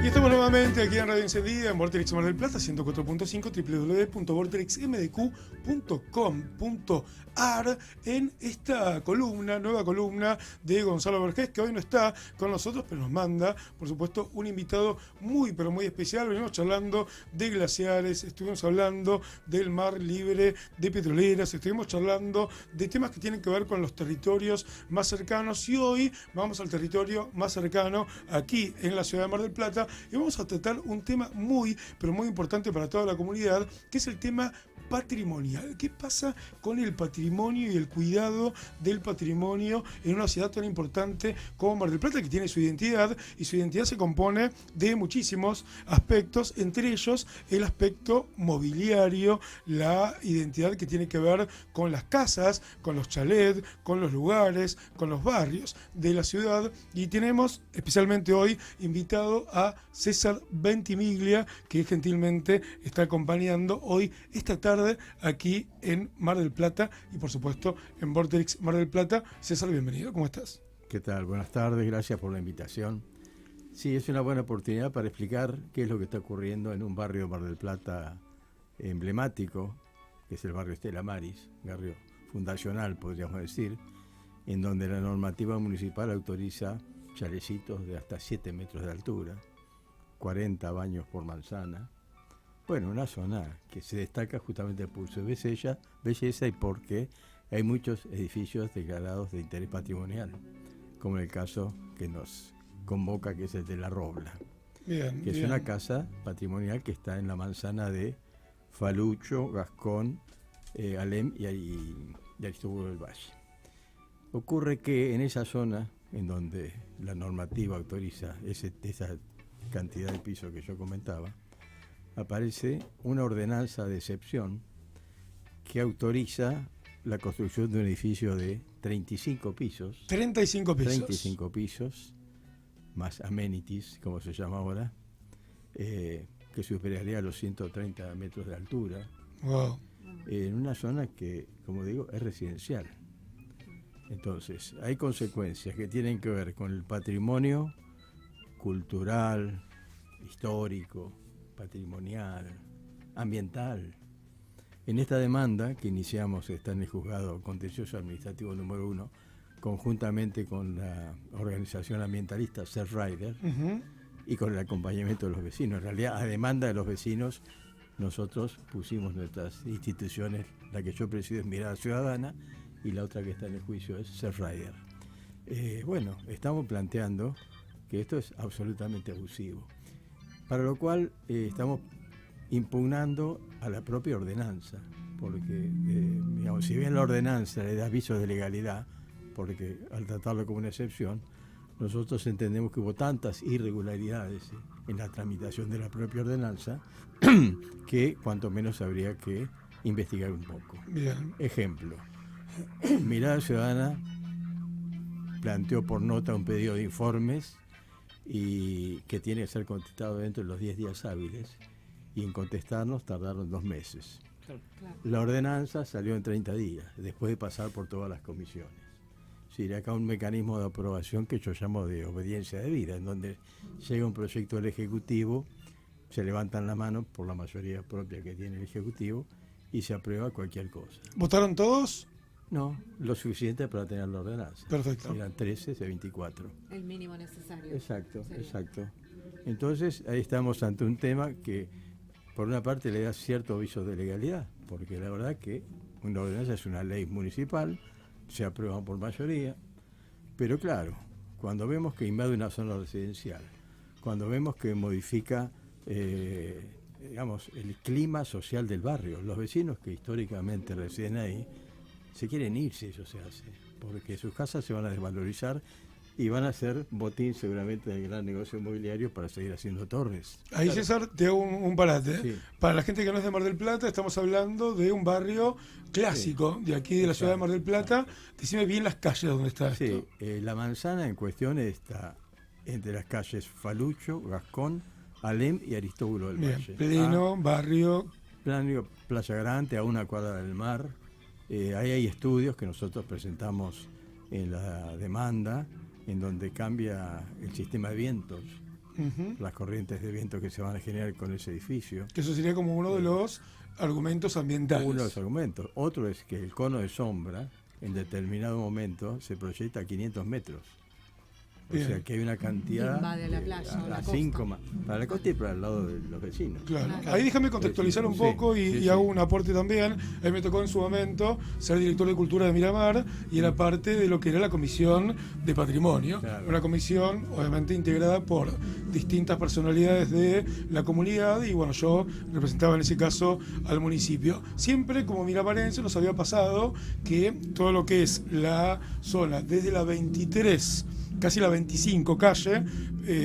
Y estamos nuevamente aquí en Radio Encendida, en Vorterix Mar del Plata, 104.5, www.vorterixmdq.com.ar, en esta columna, nueva columna de Gonzalo Vergés, que hoy no está con nosotros, pero nos manda, por supuesto, un invitado muy, pero muy especial. Venimos charlando de glaciares, estuvimos hablando del mar libre, de petroleras, estuvimos charlando de temas que tienen que ver con los territorios más cercanos, y hoy vamos al territorio más cercano, aquí en la ciudad de Mar del Plata, y vamos a tratar un tema muy, pero muy importante para toda la comunidad, que es el tema patrimonial. ¿Qué pasa con el patrimonio y el cuidado del patrimonio en una ciudad tan importante como Mar del Plata, que tiene su identidad, y su identidad se compone de muchísimos aspectos, entre ellos el aspecto mobiliario, la identidad que tiene que ver con las casas, con los chalets, con los lugares, con los barrios de la ciudad? Y tenemos especialmente hoy invitado a César Ventimiglia, que gentilmente está acompañando hoy, esta tarde, aquí en Mar del Plata, y por supuesto en Vorterix Mar del Plata. César, bienvenido, ¿cómo estás? ¿Qué tal? Buenas tardes, gracias por la invitación. Sí, es una buena oportunidad para explicar qué es lo que está ocurriendo en un barrio de Mar del Plata emblemático, que es el barrio Estela Maris, barrio fundacional, podríamos decir, en donde la normativa municipal autoriza chalecitos de hasta 7 metros de altura, 40 baños por manzana. Bueno, una zona que se destaca justamente por su belleza y porque hay muchos edificios declarados de interés patrimonial, como en el caso que nos convoca, que es el de La Robla, que es una casa patrimonial que está en la manzana de Falucho, Gascón, Alem y Aristóbulo del Valle. Ocurre que en esa zona, en donde la normativa autoriza esa cantidad de pisos que yo comentaba, aparece una ordenanza de excepción que autoriza la construcción de un edificio de 35 pisos. 35 pisos. 35 pisos, más amenities, como se llama ahora, que superaría los 130 metros de altura. Wow. En una zona que, como digo, es residencial. Entonces, hay consecuencias que tienen que ver con el patrimonio cultural, histórico, patrimonial, ambiental. En esta demanda que iniciamos, está en el Juzgado Contencioso Administrativo número 1, conjuntamente con la organización ambientalista Surfrider, y con el acompañamiento de los vecinos. En realidad, a demanda de los vecinos, nosotros pusimos nuestras instituciones, la que yo presido es Mirada Ciudadana, y la otra que está en el juicio es Surfrider. Bueno, estamos planteando que esto es absolutamente abusivo, para lo cual estamos impugnando a la propia ordenanza, porque digamos, si bien la ordenanza le da aviso de legalidad, porque al tratarlo como una excepción, nosotros entendemos que hubo tantas irregularidades en la tramitación de la propia ordenanza que cuanto menos habría que investigar un poco. Bien. Ejemplo, Mirada Ciudadana planteó por nota un pedido de informes y que tiene que ser contestado dentro de los 10 días hábiles, y en contestarnos tardaron 2 meses. Claro. La ordenanza salió en 30 días, después de pasar por todas las comisiones. Sí, acá un mecanismo de aprobación que yo llamo de obediencia debida, en donde llega un proyecto del Ejecutivo, se levantan la mano por la mayoría propia que tiene el Ejecutivo y se aprueba cualquier cosa. ¿Votaron todos? No, lo suficiente para tener la ordenanza. Perfecto. Eran 13 de 24. El mínimo necesario. Exacto, sería. exacto. Entonces ahí estamos ante un tema que por una parte le da cierto aviso de legalidad, porque la verdad que una ordenanza es una ley municipal, se aprueba por mayoría, pero claro, cuando vemos que invade una zona residencial, cuando vemos que modifica digamos, el clima social del barrio, los vecinos que históricamente residen ahí se quieren ir si eso se hace, porque sus casas se van a desvalorizar y van a ser botín seguramente del gran negocio inmobiliario para seguir haciendo torres. Ahí, claro. César, te hago un parate. Sí. Para la gente que no es de Mar del Plata, estamos hablando de un barrio clásico, sí, de aquí de la ciudad de Mar del Plata. Decime bien las calles donde está esto. Sí, la manzana en cuestión está entre las calles Falucho, Gascón, Alem y Aristóbulo del Valle. Pleno, barrio. Playa Grande, a 1 cuadra del mar. Ahí hay estudios que nosotros presentamos en la demanda, en donde cambia el sistema de vientos. las corrientes de viento que se van a generar con ese edificio. Que eso sería como uno de los argumentos ambientales. Uno de los argumentos. Otro es que el cono de sombra, en determinado momento, se proyecta a 500 metros. Bien. O sea que hay una cantidad. Invade a la playa o la costa. 5 para la costa y para el lado de los vecinos. Claro. Claro. Ahí déjame contextualizar un poco y hago un aporte también. A mí me tocó en su momento ser director de Cultura de Miramar y era parte de lo que era la Comisión de Patrimonio. Claro. Una comisión obviamente integrada por distintas personalidades de la comunidad y bueno, yo representaba en ese caso al municipio. Siempre como miramarense nos había pasado que todo lo que es la zona desde la 23 casi la 25 calle,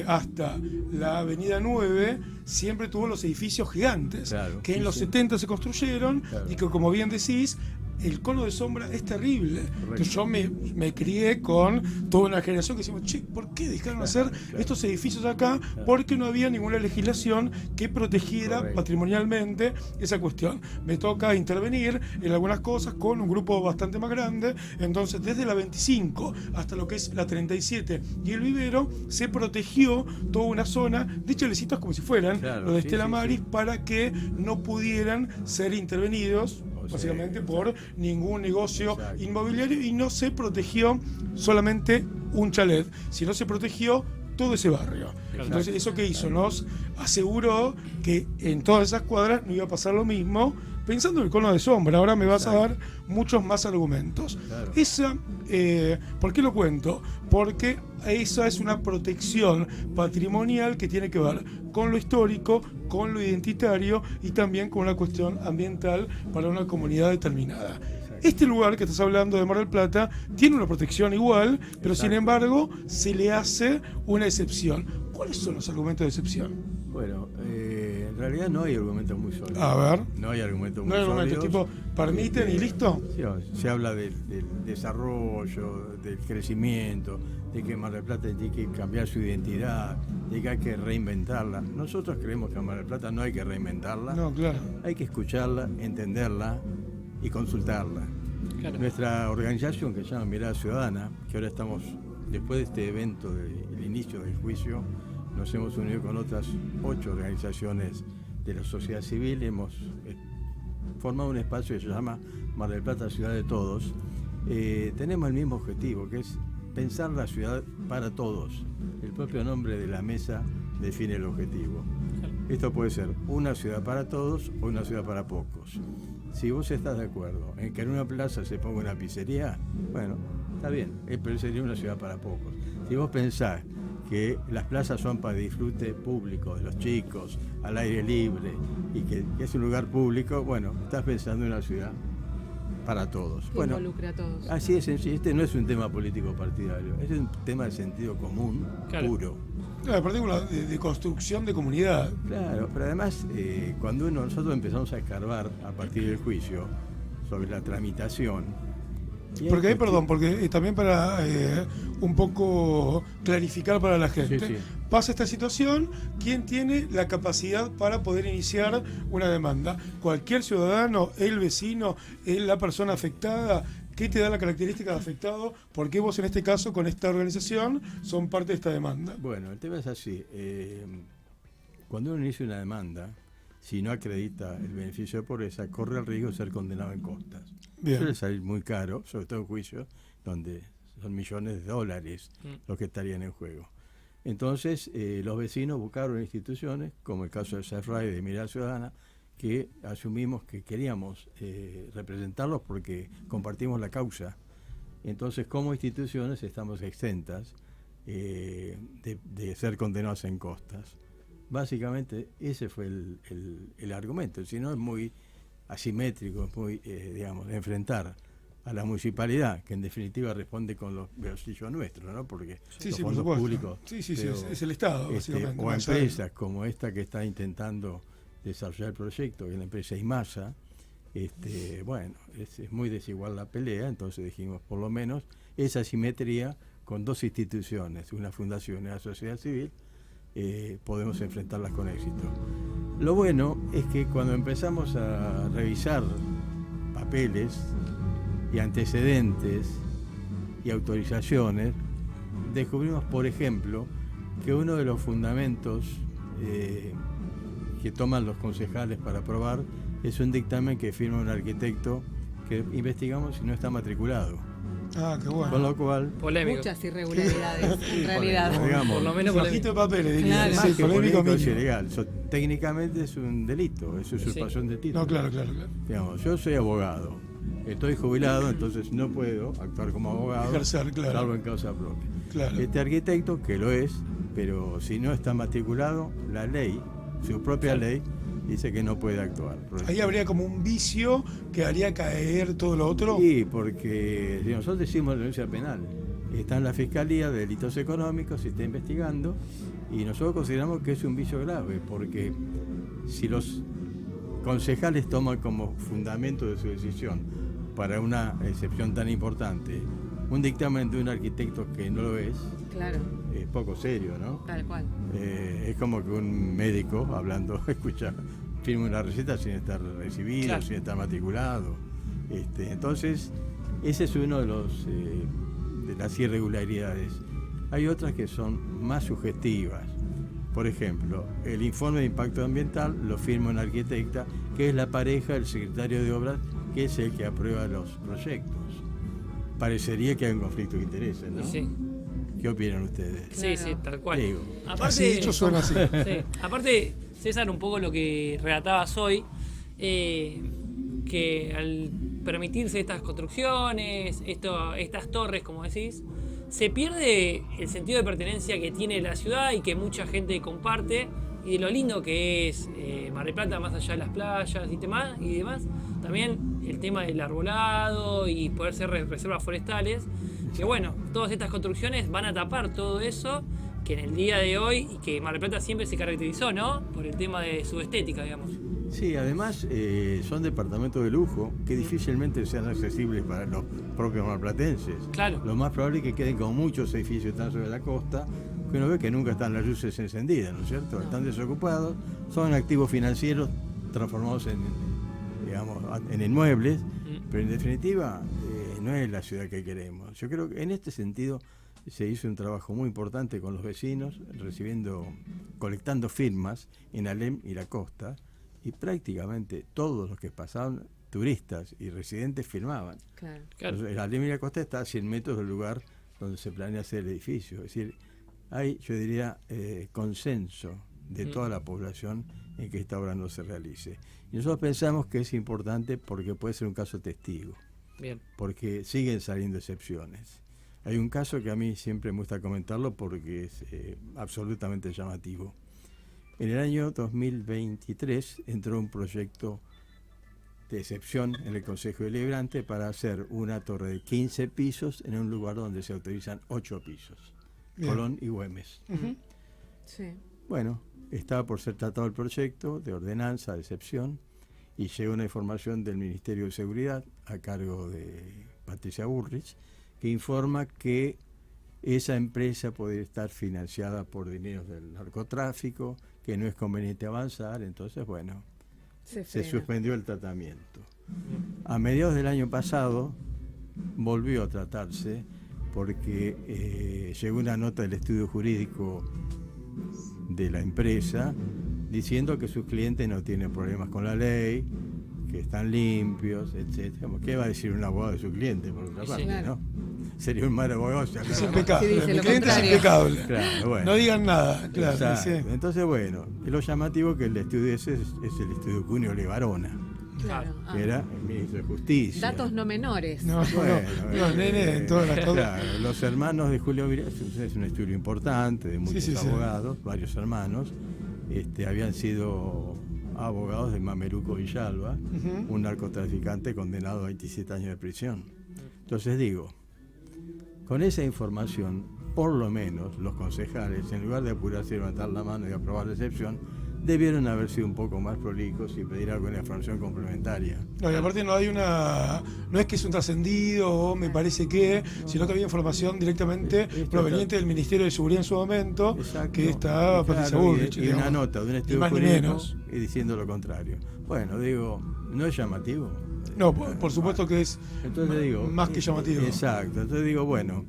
hasta la avenida 9, siempre tuvo los edificios gigantes, claro, que en los 70 se construyeron y que, como bien decís, el cono de sombra es terrible. Entonces yo me crié con toda una generación que decimos, che, ¿por qué dejaron hacer estos edificios acá? Porque no había ninguna legislación que protegiera patrimonialmente esa cuestión. Me toca intervenir en algunas cosas con un grupo bastante más grande, entonces desde la 25 hasta lo que es la 37 y el vivero, se protegió toda una zona de chalecitos como si fueran los de Estela Maris para que no pudieran ser intervenidos básicamente por ningún negocio inmobiliario y no se protegió solamente un chalet, sino se protegió todo ese barrio. Entonces, ¿eso qué hizo? Nos aseguró que en todas esas cuadras no iba a pasar lo mismo, pensando en el cono de sombra. Ahora me vas a dar muchos más argumentos. Claro. Esa, ¿por qué lo cuento? Porque esa es una protección patrimonial que tiene que ver con lo histórico, con lo identitario y también con una cuestión ambiental para una comunidad determinada. Este lugar que estás hablando de Mar del Plata tiene una protección igual, pero sin embargo se le hace una excepción. ¿Cuáles son los argumentos de excepción? Bueno, en realidad no hay argumentos muy sólidos. A ver. No hay argumentos muy No hay sólidos. argumentos, tipo, permiten y listo. Sí, se habla del desarrollo, del crecimiento, de que Mar del Plata tiene que cambiar su identidad, de que hay que reinventarla. Nosotros creemos que a Mar del Plata no hay que reinventarla. No, claro. Hay que escucharla, entenderla y consultarla. Claro. Nuestra organización, que se llama Mirada Ciudadana, que ahora estamos, después de este evento del inicio del juicio, nos hemos unido con otras 8 organizaciones de la sociedad civil, hemos formado un espacio que se llama Mar del Plata, Ciudad de Todos. Tenemos el mismo objetivo, que es pensar la ciudad para todos. El propio nombre de la mesa define el objetivo. Esto puede ser una ciudad para todos o una ciudad para pocos. Si vos estás de acuerdo en que en una plaza se ponga una pizzería, bueno, está bien, pero sería una ciudad para pocos. Si vos pensás que las plazas son para disfrute público de los chicos, al aire libre, y que es un lugar público, bueno, estás pensando en una ciudad para todos. Que bueno, involucre a todos. Así es sencillo. Este no es un tema político partidario, es un tema de sentido común, puro. Claro, partícula de construcción de comunidad. Claro, pero además, cuando nosotros empezamos a escarbar a partir del juicio sobre la tramitación. Porque ahí, perdón, porque también para un poco clarificar para la gente, Sí. pasa esta situación, ¿quién tiene la capacidad para poder iniciar una demanda? Cualquier ciudadano, el vecino, la persona afectada. ¿Qué te da la característica de afectado? ¿Por qué vos en este caso con esta organización son parte de esta demanda? Bueno, el tema es así. Cuando uno inicia una demanda, si no acredita el beneficio de pobreza, corre el riesgo de ser condenado en costas. Bien. Suele salir muy caro, sobre todo en juicios donde son millones de dólares los que estarían en juego. Entonces, los vecinos buscaron instituciones, como el caso de CEFRAI de Mirada Ciudadana, que asumimos que queríamos representarlos porque compartimos la causa. Entonces, como instituciones estamos exentas de ser condenados en costas. Básicamente ese fue el argumento, si no es muy asimétrico, es muy, digamos, enfrentar a la municipalidad, que en definitiva responde con los bolsillos nuestros, ¿no? Porque los fondos públicos, es el Estado, básicamente. o empresas como esta que está intentando desarrollar el proyecto, que es la empresa IMASA, bueno, es muy desigual la pelea, entonces dijimos, por lo menos, esa simetría con 2 instituciones, una fundación y una sociedad civil, podemos enfrentarlas con éxito. Lo bueno es que cuando empezamos a revisar papeles y antecedentes y autorizaciones, descubrimos, por ejemplo, que uno de los fundamentos que toman los concejales para aprobar es un dictamen que firma un arquitecto que investigamos si no está matriculado. Ah, qué bueno. Con lo cual, Polémico. Muchas irregularidades, en realidad. digamos, Por lo menos Flojito de papeles, diría. Claro. más Sí, que polémico polémico es mínimo. ilegal. Técnicamente es un delito, es usurpación de título. No, claro. Digamos, yo soy abogado, estoy jubilado, entonces no puedo actuar como abogado, Ejercer, claro. salvo en causa propia. Claro. Este arquitecto, que lo es, pero si no está matriculado, la ley, su propia ley, dice que no puede actuar. Ahí habría como un vicio que haría caer todo lo otro. Sí, porque si nosotros decimos denuncia penal, está en la Fiscalía de Delitos Económicos, se está investigando, y nosotros consideramos que es un vicio grave, porque si los concejales toman como fundamento de su decisión para una excepción tan importante un dictamen de un arquitecto que no lo es Claro, poco serio, ¿no? tal cual. Es como que un médico hablando, escucha, firma una receta sin estar recibido, Claro. sin estar matriculado. Entonces, ese es uno de de las irregularidades. Hay otras que son más sugestivas. Por ejemplo, el informe de impacto ambiental lo firma una arquitecta que es la pareja del secretario de Obras, que es el que aprueba los proyectos. Parecería que hay un conflicto de intereses, ¿no? Sí. ¿Qué opinan ustedes? Sí, Claro. sí, tal cual. Digo, Así dicho suena así. Sí. Aparte, César, un poco lo que relatabas hoy, que al permitirse estas construcciones, estas torres, como decís, se pierde el sentido de pertenencia que tiene la ciudad y que mucha gente comparte, y de lo lindo que es Mar del Plata, más allá de las playas y demás, también el tema del arbolado y poder ser reservas forestales, que bueno, todas estas construcciones van a tapar todo eso que en el día de hoy, y que Mar del Plata siempre se caracterizó, ¿no?, por el tema de su estética, digamos. sí, además son departamentos de lujo que difícilmente sean accesibles para los propios marplatenses. Claro. Lo más probable es que queden con muchos edificios que están sobre la costa, que uno ve que nunca están las luces encendidas, ¿no es cierto? Están desocupados, son activos financieros transformados en inmuebles, pero en definitiva no es la ciudad que queremos. Yo creo que en este sentido se hizo un trabajo muy importante con los vecinos, colectando firmas en Alem y la costa, y prácticamente todos los que pasaban, turistas y residentes, firmaban. Claro. Claro. Entonces, el Alem y la costa está a 100 metros del lugar donde se planea hacer el edificio. Es decir, hay, yo diría, consenso de toda la población en que esta obra no se realice. Y nosotros pensamos que es importante porque puede ser un caso testigo, Bien. porque siguen saliendo excepciones. Hay un caso que a mí siempre me gusta comentarlo porque es absolutamente llamativo. En el año 2023 entró un proyecto de excepción en el Consejo Deliberante para hacer una torre de 15 pisos en un lugar donde se autorizan 8 pisos, Bien. Colón y Güemes. Sí. Bueno, estaba por ser tratado el proyecto de ordenanza de excepción y llegó una información del Ministerio de Seguridad a cargo de Patricia Bullrich, que informa que esa empresa puede estar financiada por dineros del narcotráfico, que no es conveniente avanzar. Entonces, bueno, se frena. suspendió el tratamiento. A mediados del año pasado volvió a tratarse porque llegó una nota del estudio jurídico de la empresa diciendo que sus clientes no tienen problemas con la ley, que están limpios, etcétera. ¿Qué va a decir un abogado de su cliente, por otra Sí, parte, claro. no? Sería un mal abogado si Es hablara mal. impecable. Sí, dice Mi lo cliente es contrario. impecable. Claro, bueno. No digan nada, claro. Exacto. Sí. Entonces, bueno, lo llamativo que el estudio ese es el estudio Cuneo Levarona, Claro. Ah. que era el ministro de Justicia. Datos no menores. No, Bueno, nene, en todas las cosas. claro, los hermanos de Julio Viral es un estudio importante de muchos Sí. abogados, varios hermanos, habían sido abogados de Mameruco Villalba, Ujú. un narcotraficante condenado a 27 años de prisión. Entonces digo, con esa información, por lo menos los concejales, en lugar de apurarse y levantar la mano y aprobar la excepción, debieron haber sido un poco más prolijos y pedir alguna información complementaria. No, y aparte no es que es un trascendido o me parece que, sino que había información directamente Esto proveniente del Ministerio de Seguridad en su momento, Exacto. que está Y Patricia claro, Bullrich, y una digamos. nota de un Ni estudio más ni jurídico menos. y diciendo lo contrario. Bueno, digo, ¿no es llamativo? No, por supuesto que es Entonces digo, más que llamativo. Exacto. Entonces digo, bueno,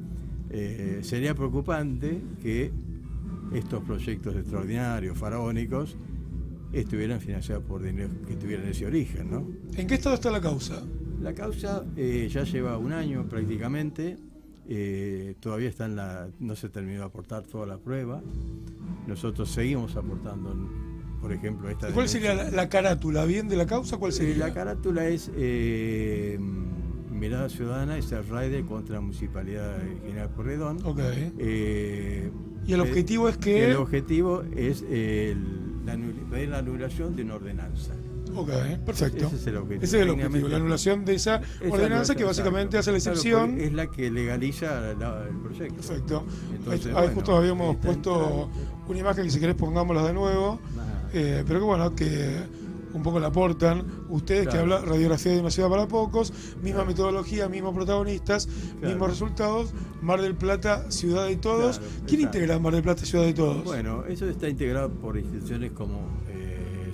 sería preocupante que estos proyectos extraordinarios, faraónicos, estuvieran financiados por dinero que tuvieran ese origen, ¿no? ¿En qué estado está la causa? La causa ya lleva un año prácticamente, todavía está no se terminó de aportar toda la prueba. Nosotros seguimos aportando, por ejemplo, esta ¿Cuál denuncia. sería la carátula? ¿Bien de la causa? ¿Cuál sería? La carátula es Mirada Ciudadana, es el raid contra la Municipalidad de General Porredón. Ok. Y el objetivo es que... El objetivo es la anulación de una ordenanza. Ok, perfecto. Ese es el objetivo. Ese es el objetivo, la anulación de esa ordenanza que básicamente hace la excepción. Claro, es la que legaliza el proyecto. Perfecto. Entonces, Ahí bueno, justo habíamos está puesto entrando. una imagen que si querés pongámosla de nuevo. Pero que bueno, que un poco la aportan ustedes, que Claro. habla Radiografía de una ciudad para pocos, misma Claro. metodología, mismos protagonistas, Claro. mismos resultados. Mar del Plata, Ciudad de Todos. Claro, ¿Quién exacto. integra Mar del Plata, Ciudad de Todos? Bueno, eso está integrado por instituciones como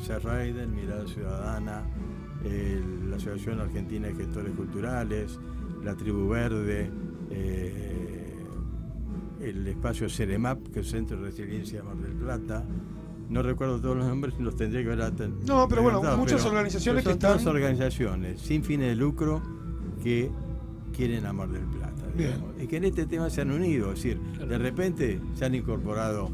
Cerraiden, Mirada Ciudadana, la Asociación Argentina de Gestores Culturales, la Tribu Verde, el espacio CEREMAP, que es el Centro de Resiliencia de Mar del Plata. No recuerdo todos los nombres, los tendría que ver. No, pero bueno, muchas organizaciones son que están... todas organizaciones sin fines de lucro que quieren a Mar del Plata. Bien. Digamos. Y que en este tema se han unido, es decir, de repente se han incorporado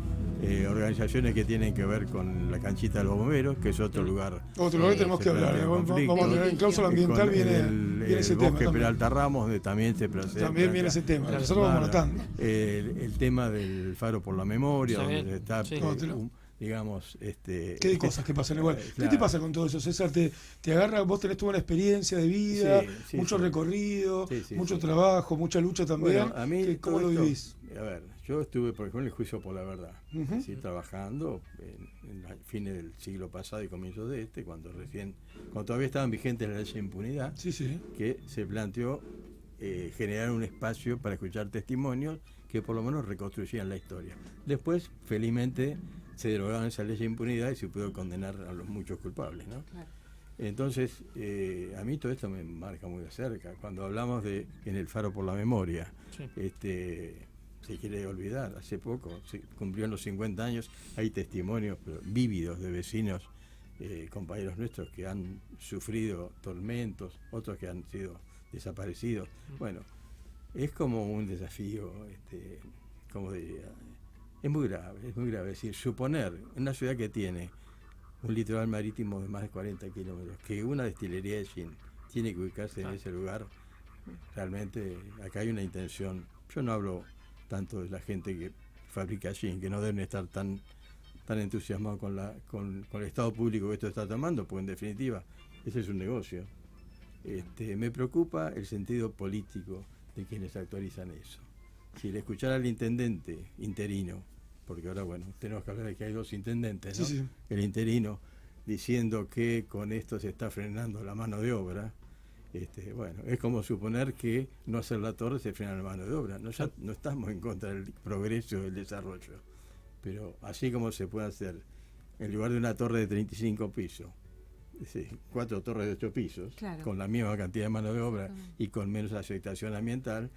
organizaciones que tienen que ver con la canchita de los bomberos, que es otro lugar. Otro lugar que tenemos que hablar. Vamos a tener en cláusula ambiental, viene ese tema. Bosque también. Peralta Ramos, donde también se presenta. También viene ese tema. Nosotros vamos anotando. El tema del Faro por la Memoria, Sí, donde está, sí. digamos, ¿Qué de cosas que pasan igual? ¿Qué claro. te pasa con todo eso, César? ¿Te agarra? Vos tenés toda una experiencia de vida, Sí, mucho sí. recorrido, Sí, mucho sí. trabajo, mucha lucha también. Bueno, a mí ¿Cómo todo lo esto- vivís? A ver, yo estuve, por ejemplo, en el juicio por la verdad, Ujú. ¿sí? Trabajando en fines del siglo pasado y comienzos de este, cuando todavía estaban vigentes las leyes de impunidad, Sí, sí. que se planteó generar un espacio para escuchar testimonios que por lo menos reconstruyeran la historia. Después, felizmente, se derogaron esas leyes de impunidad y se pudo condenar a los muchos culpables, ¿no? Claro. Entonces, a mí todo esto me marca muy de cerca. Cuando hablamos de en el Faro por la Memoria, Sí. se quiere olvidar, hace poco, se cumplieron los 50 años, hay testimonios pero vívidos de vecinos, compañeros nuestros que han sufrido tormentos, otros que han sido desaparecidos. Bueno, es como un desafío, como diría, es muy grave. Es decir, suponer una ciudad que tiene un litoral marítimo de más de 40 kilómetros, que una destilería de gin tiene que ubicarse en ese lugar, realmente acá hay una intención. Yo no hablo tanto de la gente que fabrica gin, que no deben estar tan entusiasmados con el estado público que esto está tomando, porque en definitiva ese es un negocio. Me preocupa el sentido político de quienes actualizan eso. Si el escuchar al intendente interino, porque ahora, bueno, tenemos que hablar de que hay dos intendentes, ¿no? Sí, sí. El interino diciendo que con esto se está frenando la mano de obra, bueno, es como suponer que no hacer la torre se frena la mano de obra. No estamos en contra del progreso y del desarrollo, pero así como se puede hacer, en lugar de una torre de 35 pisos, 4 torres de 8 pisos, Claro. con la misma cantidad de mano de obra y con menos afectación ambiental,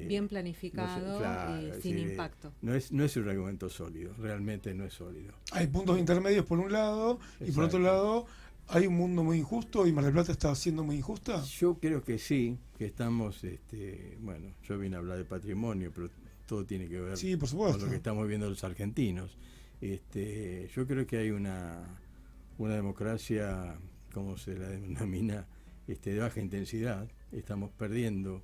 Bien planificado no sé, claro, y sin es decir, impacto. no es un argumento sólido, realmente no es sólido. Hay puntos intermedios por un lado y por otro Exacto. lado hay un mundo muy injusto y Mar del Plata está siendo muy injusta. Yo creo que sí, que estamos, bueno, yo vine a hablar de patrimonio, pero todo tiene que ver Sí, por con supuesto. lo que estamos viendo los argentinos. Yo creo que hay una democracia, como se la denomina, de baja intensidad. Estamos perdiendo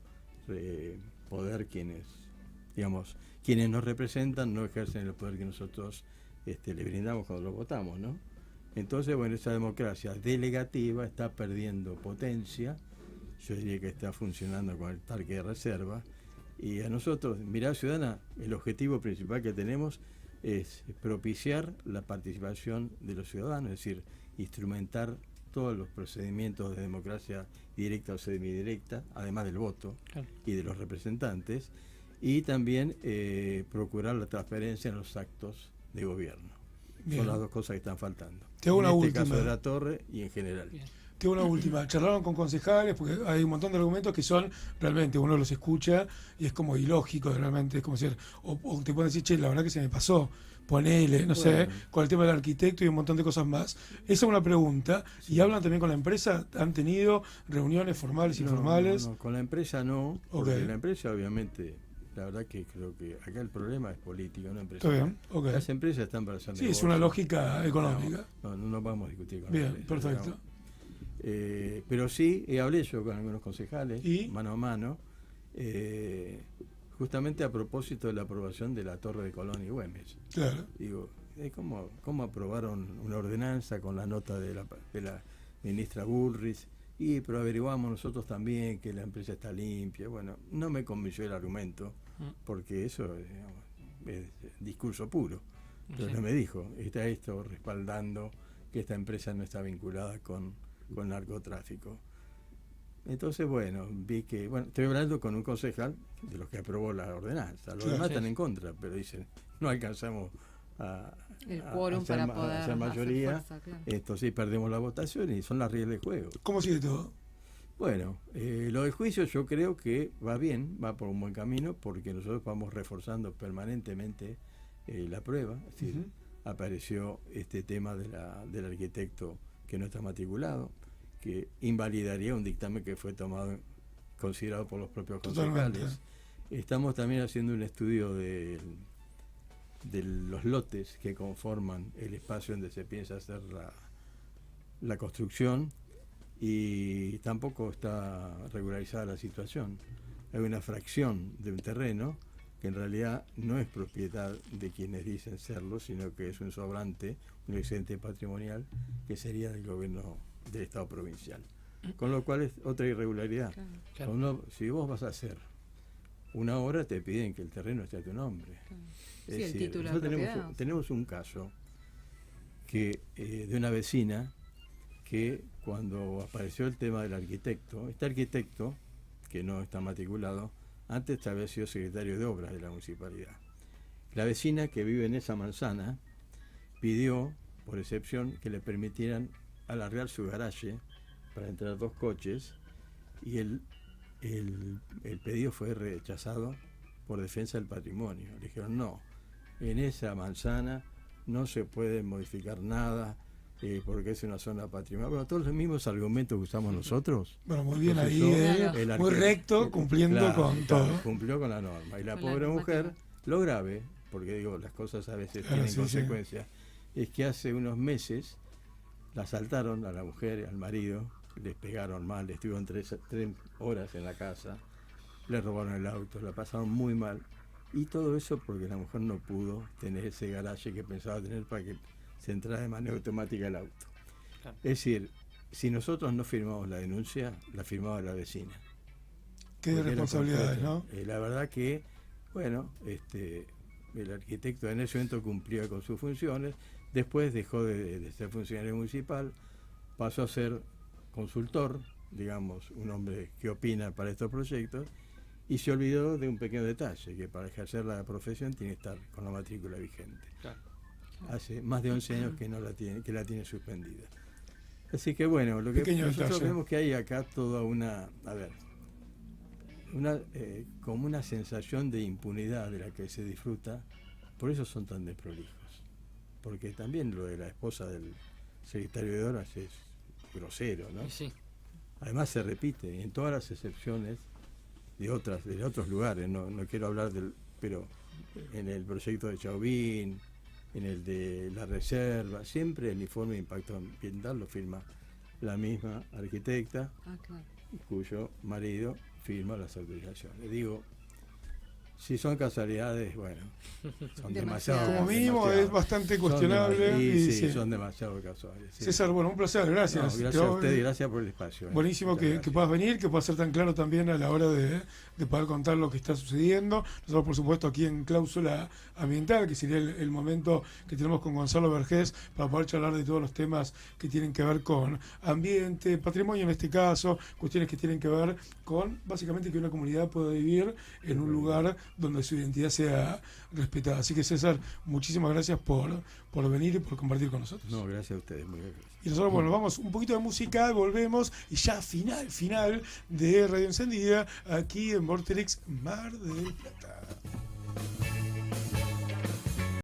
poder quienes nos representan, no ejercen el poder que nosotros le brindamos cuando lo votamos, ¿no? Entonces, bueno, esa democracia delegativa está perdiendo potencia. Yo diría que está funcionando con el tanque de reserva. Y a nosotros, Mirada Ciudadana, el objetivo principal que tenemos es propiciar la participación de los ciudadanos, es decir, instrumentar todos los procedimientos de democracia directa o semidirecta, además del voto Claro. y de los representantes, y también procurar la transparencia en los actos de gobierno. Bien. Son las dos cosas que están faltando. Te hago en una este última. caso de la torre y en general. Bien. Tengo una última. Charlaron con concejales, porque hay un montón de argumentos que son realmente, uno los escucha y es como ilógico, realmente, es como decir, o te pueden decir, che, la verdad que se me pasó, ponele, no sé, con el tema del arquitecto y un montón de cosas más. Esa es una pregunta. ¿Y hablan también con la empresa? ¿Han tenido reuniones formales y informales? No, con la empresa no, porque Ok. la empresa obviamente, la verdad que creo que acá el problema es político, no Está empresarial. bien, ok. Las empresas están para hacer Sí, es negocio. una lógica económica. No vamos a discutir con Bien, la empresa, perfecto. digamos. Pero sí, hablé yo con algunos concejales, ¿Y? mano a mano, justamente a propósito de la aprobación de la Torre de Colón y Güemes. Claro. Digo, ¿cómo aprobaron una ordenanza con la nota de la ministra Bullrich? Pero averiguamos nosotros también que la empresa está limpia. Bueno, no me convenció el argumento, porque eso digamos, es discurso puro. Pero Sí. no me dijo, está esto respaldando que esta empresa no está vinculada con narcotráfico. Entonces, bueno, vi que, estoy hablando con un concejal de los que aprobó la ordenanza. Los Claro, demás sí. están en contra, pero dicen, no alcanzamos El quórum hacer para poder hacer mayoría. hacer fuerza, claro. Entonces perdemos la votación y son las reglas del juego. ¿Cómo sigue todo? Bueno, lo del juicio yo creo que va bien, va por un buen camino, porque nosotros vamos reforzando permanentemente la prueba. Es decir, Ujú. apareció este tema del arquitecto que no está matriculado, que invalidaría un dictamen que fue considerado por los propios Totalmente. concejales. Estamos también haciendo un estudio de los lotes que conforman el espacio donde se piensa hacer la construcción, y tampoco está regularizada la situación. Hay una fracción de un terreno que en realidad no es propiedad de quienes dicen serlo, sino que es un sobrante, un excedente patrimonial que sería del gobierno del Estado provincial. Con lo cual es otra irregularidad. Claro, Claro. Si vos vas a hacer una obra, te piden que el terreno esté a tu nombre. claro. Es Sí, el decir, título de nosotros propiedad. tenemos un caso de una vecina que cuando apareció el tema del arquitecto, este arquitecto, que no está matriculado, antes había sido secretario de obras de la municipalidad. La vecina que vive en esa manzana pidió, por excepción, que le permitieran alargar su garaje para entrar 2 coches, y el pedido fue rechazado por defensa del patrimonio. Le dijeron, no, en esa manzana no se puede modificar nada, porque es una zona patrimonial. Bueno, todos los mismos argumentos que usamos nosotros. Bueno, muy bien ahí, Profesor, el muy recto, cumpliendo Claro, con claro, todo. cumplió con la norma. Y la Con la pobre mujer, normativa. lo grave, porque digo, las cosas a veces Claro, tienen sí, consecuencias, es que hace unos meses la asaltaron a la mujer y al marido, les pegaron mal, estuvieron 3 horas en la casa, le robaron el auto, la pasaron muy mal. Y todo eso porque la mujer no pudo tener ese garaje que pensaba tener para que se entrara de manera automática el auto. Claro. Es decir, si nosotros no firmamos la denuncia, la firmaba la vecina. Qué Porque era responsabilidades, concreto. ¿no? La verdad que, el arquitecto en ese momento cumplía con sus funciones, después dejó de ser funcionario municipal, pasó a ser consultor, digamos, un hombre que opina para estos proyectos, y se olvidó de un pequeño detalle, que para ejercer la profesión tiene que estar con la matrícula vigente. Claro. Hace más de 11 años que la tiene suspendida. Así que bueno, lo que Pequeño nosotros detalle. vemos que hay acá toda como una sensación de impunidad de la que se disfruta, por eso son tan desprolijos. Porque también lo de la esposa del secretario de Obras es grosero, ¿no? Y sí. Además se repite en todas las excepciones de otros lugares, no quiero hablar pero en el proyecto de Chauvin, en el de la reserva, siempre el informe de impacto ambiental lo firma la misma arquitecta, Ah, claro. cuyo marido firma las autorizaciones. Digo, si son casualidades, bueno, son Demasiado. demasiado. Como mínimo es bastante cuestionable. Sí, y sí. son demasiado casuales. Sí. César, bueno, un placer, gracias. No, gracias a usted y gracias por el espacio. Buenísimo Muchas que gracias. puedas venir, que puedas ser tan claro también a la hora de poder contar lo que está sucediendo. Nosotros, por supuesto, aquí en Cláusula Ambiental, que sería el momento que tenemos con Gonzalo Vergés para poder charlar de todos los temas que tienen que ver con ambiente, patrimonio en este caso, cuestiones que tienen que ver con, básicamente, que una comunidad pueda vivir en un lugar donde su identidad sea respetada. Así que César, muchísimas gracias por venir y por compartir con nosotros. No, gracias a ustedes, muy bien. Y nosotros, bueno, vamos un poquito de música, volvemos y ya final de Radio Encendida, aquí en Vorterix Mar del Plata.